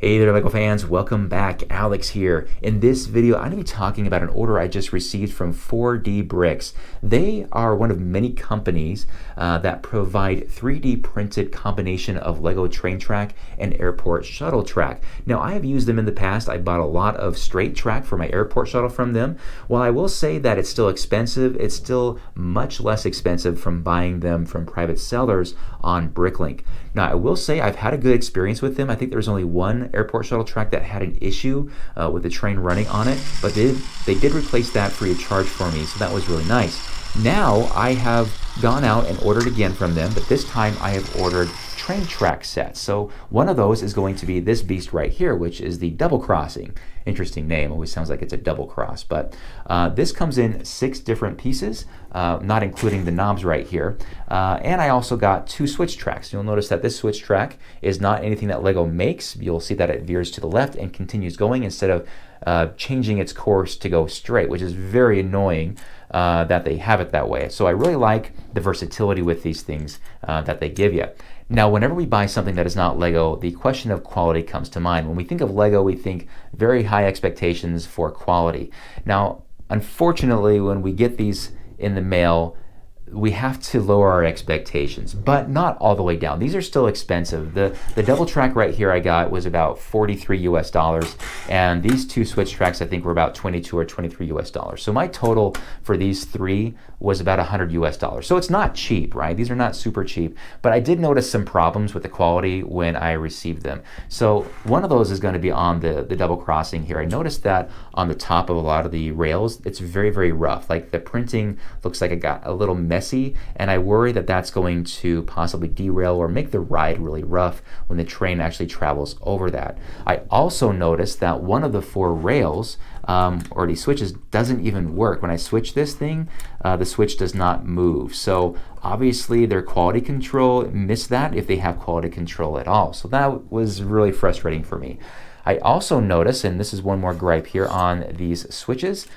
Hey there, Lego fans. Welcome back. Alex here. In this video, I'm going to be talking about an order I just received from 4D Bricks. They are one of many companies that provide 3D printed combination of Lego train track and airport shuttle track. Now, I have used them in the past. I bought a lot of straight track for my airport shuttle from them. While I will say that it's still expensive, it's still much less expensive from buying them from private sellers on Bricklink. Now, I will say I've had a good experience with them. I think there was only one airport shuttle track that had an issue with the train running on it, but they did replace that free of charge for me, so that was really nice. Now I have gone out and ordered again from them, but this time I have ordered train track sets. So one of those is going to be this beast right here, which is the double crossing. Interesting name, always sounds like it's a double cross, but this comes in 6 different pieces, not including the knobs right here. And I also got 2 switch tracks. You'll notice that this switch track is not anything that Lego makes. You'll see that it veers to the left and continues going instead of changing its course to go straight, which is very annoying that they have it that way. So I really like the versatility with these things that they give you. Now, whenever we buy something that is not Lego, the question of quality comes to mind. When we think of Lego, we think very high expectations for quality. Now, unfortunately, when we get these in the mail, we have to lower our expectations, but not all the way down. These are still expensive. The double track right here I got was about $43 US, and these 2 switch tracks I think were about $22 or $23 US. So my total for these 3 was about $100 US. So it's not cheap, right? These are not super cheap, but I did notice some problems with the quality when I received them. So one of those is going to be on the double crossing here. I noticed that on the top of a lot of the rails, it's very, very rough. Like the printing looks like it got a little messy, and I worry that that's going to possibly derail or make the ride really rough when the train actually travels over that. I also noticed that one of the 4 rails or these switches doesn't even work. When I switch this thing, the switch does not move. So obviously their quality control missed that, if they have quality control at all. So that was really frustrating for me. I also noticed, and this is one more gripe here on these switches,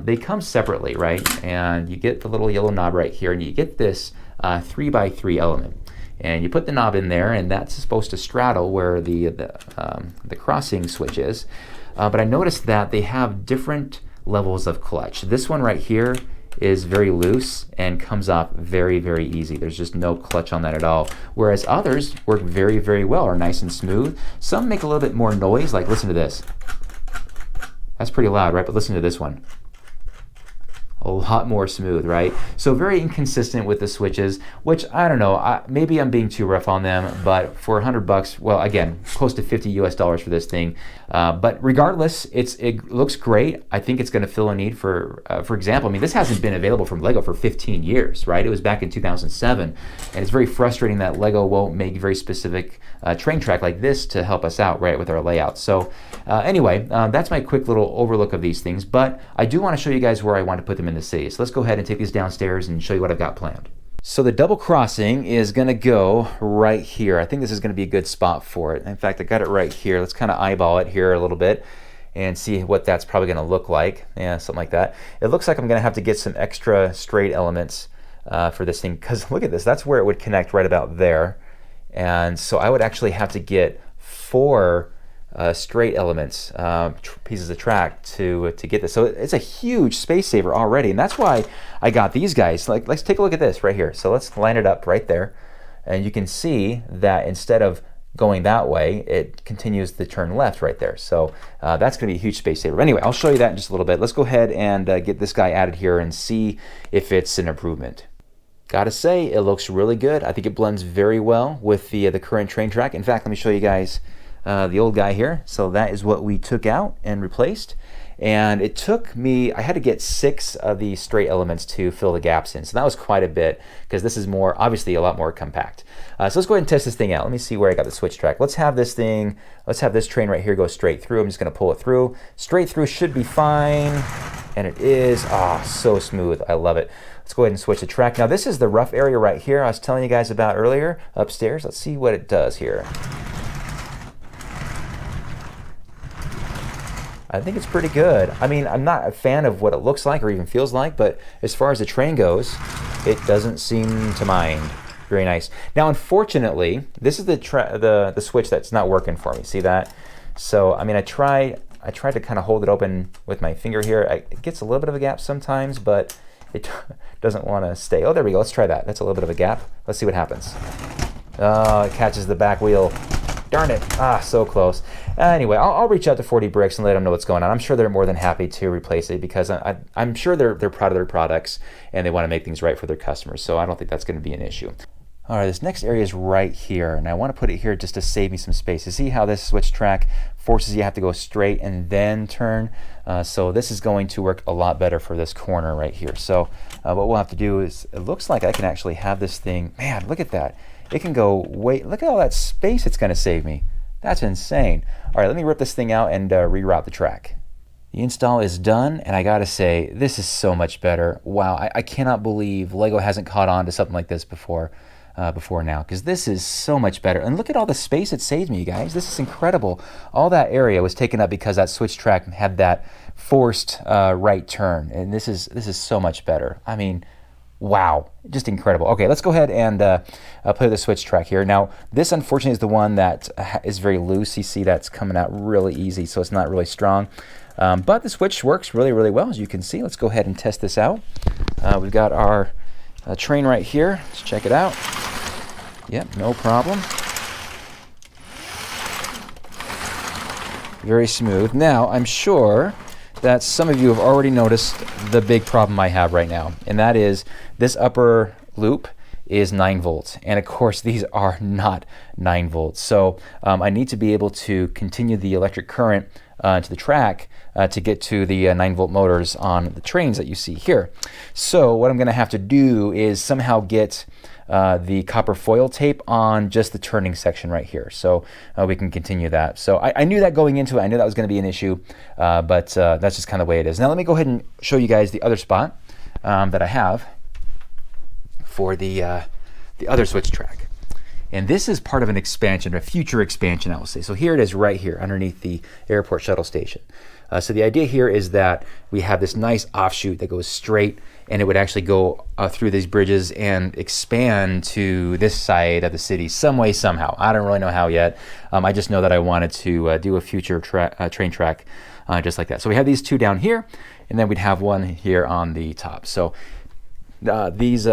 they come separately, right? And you get the little yellow knob right here, and you get this 3x3 element. And you put the knob in there, and that's supposed to straddle where the crossing switch is. But I noticed that they have different levels of clutch. This one right here is very loose and comes off very, very easy. There's just no clutch on that at all. Whereas others work very, very well, are nice and smooth. Some make a little bit more noise, like listen to this. That's pretty loud, right? But listen to this one. A lot more smooth, right? So very inconsistent with the switches, which I don't know, maybe I'm being too rough on them, but for $100, well, again, close to $50 US for this thing. But regardless, it looks great. I think it's going to fill a need for example, I mean, this hasn't been available from Lego for 15 years, right? It was back in 2007, and it's very frustrating that Lego won't make very specific train track like this to help us out, right, with our layout. So anyway, that's my quick little overlook of these things, but I do want to show you guys where I want to put them in the city. So let's go ahead and take these downstairs and show you what I've got planned. So the double crossing is going to go right here. I think this is going to be a good spot for it. In fact, I got it right here. Let's kind of eyeball it here a little bit and see what that's probably going to look like. Yeah, something like that. It looks like I'm going to have to get some extra straight elements for this thing, because look at this. That's where it would connect right about there. And so I would actually have to get 4 straight elements, pieces of track to get this. So it's a huge space saver already, and that's why I got these guys. Like, let's take a look at this right here. So let's line it up right there, and you can see that instead of going that way, it continues to turn left right there. So that's going to be a huge space saver. But anyway, I'll show you that in just a little bit. Let's go ahead and get this guy added here and see if it's an improvement. Gotta say, it looks really good. I think it blends very well with the current train track. In fact, let me show you guys the old guy here. So that is what we took out and replaced. And it took me, I had to get 6 of these straight elements to fill the gaps in. So that was quite a bit, because this is more, obviously a lot more compact. So let's go ahead and test this thing out. Let me see where I got the switch track. Let's have this train right here go straight through. I'm just gonna pull it through. Straight through should be fine. And it is, so smooth. I love it. Let's go ahead and switch the track. Now this is the rough area right here I was telling you guys about earlier upstairs. Let's see what it does here. I think it's pretty good. I mean, I'm not a fan of what it looks like or even feels like, but as far as the train goes, it doesn't seem to mind. Very nice. Now, unfortunately, this is the switch that's not working for me. See that? So I mean, I tried to kind of hold it open with my finger here. It gets a little bit of a gap sometimes, but it doesn't want to stay. Oh, there we go. Let's try that. That's a little bit of a gap. Let's see what happens. Oh, it catches the back wheel. Darn it. So close. Anyway, I'll reach out to 4D Bricks and let them know what's going on. I'm sure they're more than happy to replace it, because I'm sure they're proud of their products and they want to make things right for their customers. So I don't think that's going to be an issue. All right, this next area is right here, and I want to put it here just to save me some space. You see how this switch track forces you to have to go straight and then turn? So this is going to work a lot better for this corner right here. So what we'll have to do is, it looks like I can actually have this thing, man, look at that. It can go look at all that space it's going to save me. That's insane. All right, let me rip this thing out and reroute the track. The install is done, and I gotta say, this is so much better. Wow, I cannot believe Lego hasn't caught on to something like this before now, because this is so much better. And look at all the space it saved me, you guys. This is incredible. All that area was taken up because that switch track had that forced right turn, and this is so much better. I mean, wow, just incredible. Okay, let's go ahead and play the switch track here. Now, this unfortunately is the one that is very loose. You see that's coming out really easy, so it's not really strong. But the switch works really, really well, as you can see. Let's go ahead and test this out. We've got our train right here. Let's check it out. Yep, no problem. Very smooth. Now, I'm sure that some of you have already noticed the big problem I have right now, and that is this upper loop is 9 volts, and of course these are not 9 volts. So I need to be able to continue the electric current to the track to get to the 9-volt motors on the trains that you see here. So what I'm going to have to do is somehow get the copper foil tape on just the turning section right here, so we can continue that. So I knew that going into it. I knew that was going to be an issue, but that's just kind of the way it is. Now let me go ahead and show you guys the other spot that I have for the other switch track. And this is part of an expansion, a future expansion, I will say. So here it is right here underneath the Airport Shuttle station. So the idea here is that we have this nice offshoot that goes straight, and it would actually go through these bridges and expand to this side of the city some way, somehow. I don't really know how yet. I just know that I wanted to do a future train track just like that. So we have these two down here, and then we'd have one here on the top. So these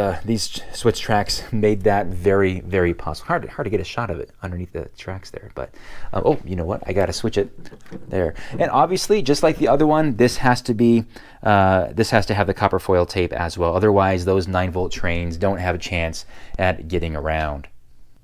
switch tracks made that very, very possible. Hard to get a shot of it underneath the tracks there, but oh, you know what? I gotta switch it there. And obviously, just like the other one, this has to have the copper foil tape as well. Otherwise, those 9-volt trains don't have a chance at getting around.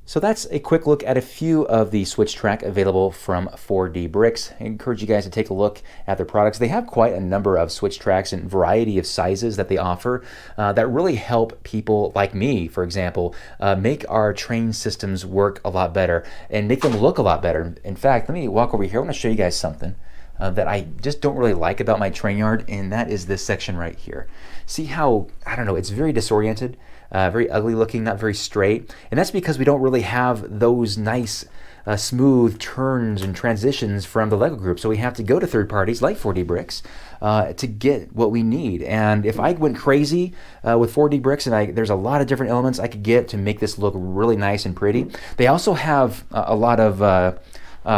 So that's a quick look at a few of the switch track available from 4D Bricks. I encourage you guys to take a look at their products. They have quite a number of switch tracks and variety of sizes that they offer that really help people like me, for example, make our train systems work a lot better and make them look a lot better. In fact, let me walk over here. I want to show you guys something that I just don't really like about my train yard, and that is this section right here. See how, I don't know, it's very disoriented. Very ugly looking, not very straight, and that's because we don't really have those nice smooth turns and transitions from the Lego group. So we have to go to third parties like 4D Bricks to get what we need. And if I went crazy with 4D Bricks, and there's a lot of different elements I could get to make this look really nice and pretty. They also have a lot of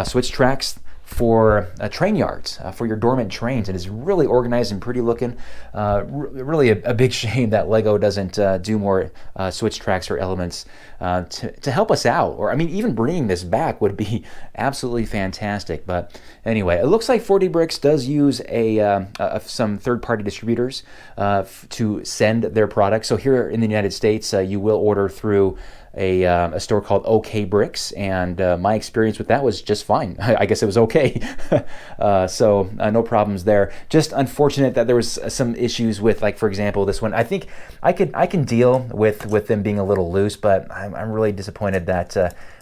switch tracks for train yards, for your dormant trains. It is really organized and pretty looking. Really a big shame that Lego doesn't do more switch tracks or elements to help us out. Or I mean, even bringing this back would be absolutely fantastic. But anyway, it looks like 4D Bricks does use some third-party distributors to send their products. So here in the United States, you will order through a store called OK Bricks, and my experience with that was just fine. I guess it was okay. So no problems there. Just unfortunate that there was some issues with, like, for example, this one. I think I can deal with them being a little loose, but I'm really disappointed that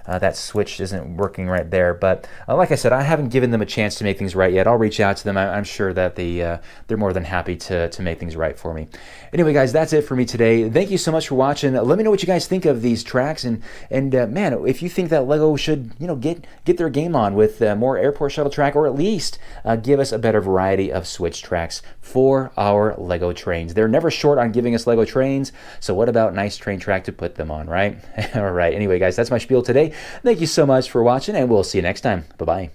that switch isn't working right there. But like I said, I haven't given them a chance to make things right yet. I'll reach out to them. I'm sure that they're more than happy to make things right for me. Anyway, guys, that's it for me today. Thank you so much for watching. Let me know what you guys think of these tracks, and man, if you think that Lego should get their game on with more Airport Shuttle track, or at least give us a better variety of switch tracks for our Lego trains. They're never short on giving us Lego trains, so what about nice train track to put them on, right? All right. Anyway, guys, that's my spiel today. Thank you so much for watching, and we'll see you next time. Bye-bye.